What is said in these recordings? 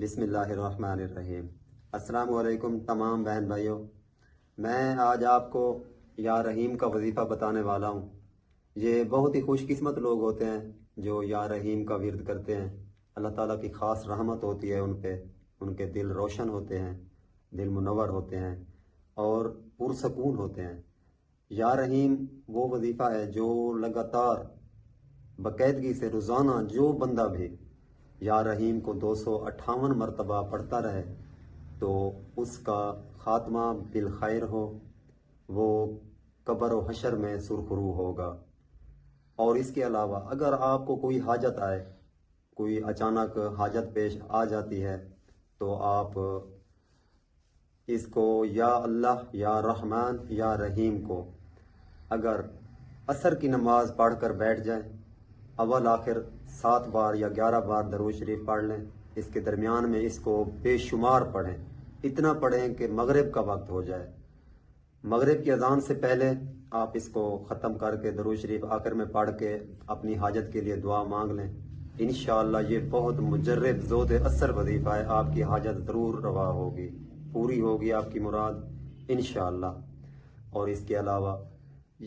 بسم اللہ الرحمن الرحیم۔ السلام علیکم تمام بہن بھائیوں، میں آج آپ کو یا رحیم کا وظیفہ بتانے والا ہوں۔ یہ بہت ہی خوش قسمت لوگ ہوتے ہیں جو یا رحیم کا ورد کرتے ہیں۔ اللہ تعالیٰ کی خاص رحمت ہوتی ہے ان پہ، ان کے دل روشن ہوتے ہیں، دل منور ہوتے ہیں اور پرسکون ہوتے ہیں۔ یا رحیم وہ وظیفہ ہے جو لگاتار باقاعدگی سے روزانہ جو بندہ بھی یا رحیم کو 258 مرتبہ پڑھتا رہے تو اس کا خاتمہ بالخیر ہو، وہ قبر و حشر میں سرخرو ہوگا۔ اور اس کے علاوہ اگر آپ کو کوئی حاجت آئے، کوئی اچانک حاجت پیش آ جاتی ہے تو آپ اس کو یا اللہ یا رحمان یا رحیم کو اگر عصر کی نماز پڑھ کر بیٹھ جائیں، اول آخر 7 بار یا 11 بار درود شریف پڑھ لیں، اس کے درمیان میں اس کو بے شمار پڑھیں، اتنا پڑھیں کہ مغرب کا وقت ہو جائے۔ مغرب کی اذان سے پہلے آپ اس کو ختم کر کے درود شریف آخر میں پڑھ کے اپنی حاجت کے لیے دعا مانگ لیں۔ انشاءاللہ یہ بہت مجرب زود اثر وظیفہ ہے، آپ کی حاجت ضرور روا ہوگی، پوری ہوگی آپ کی مراد انشاءاللہ۔ اور اس کے علاوہ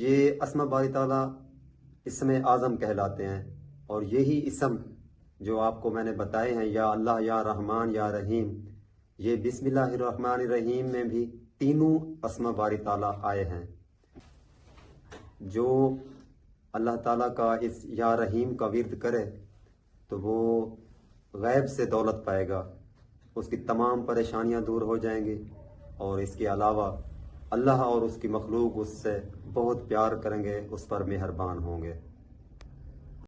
یہ اسماء باری تعالیٰ اسم اعظم کہلاتے ہیں، اور یہی اسم جو آپ کو میں نے بتائے ہیں یا اللہ یا رحمان یا رحیم، یہ بسم اللہ الرحمن الرحیم میں بھی تینوں اسماء باری تعالیٰ آئے ہیں۔ جو اللہ تعالیٰ کا اس یا رحیم کا ورد کرے تو وہ غیب سے دولت پائے گا، اس کی تمام پریشانیاں دور ہو جائیں گی، اور اس کے علاوہ اللہ اور اس کی مخلوق اس سے بہت پیار کریں گے، اس پر مہربان ہوں گے۔